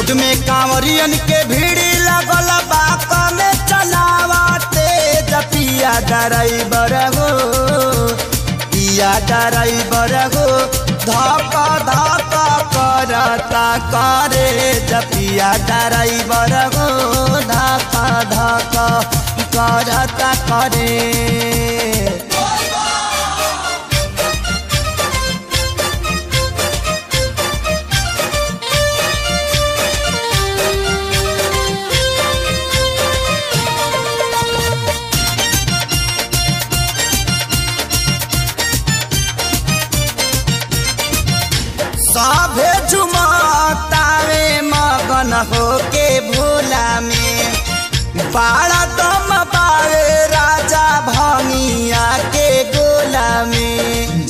Road में कांवरियन के भीड़ लगल बाक में चलावते पिया ड्राइवर हो पिया ड्राइवर हो धक्का धक्का करता करे पिया ड्राइवर हो धक्का धक्का करता करे। सभे झुमतावे मगन होके भोला में बाड़ा दम पावे राजा भंगिया के गोला में।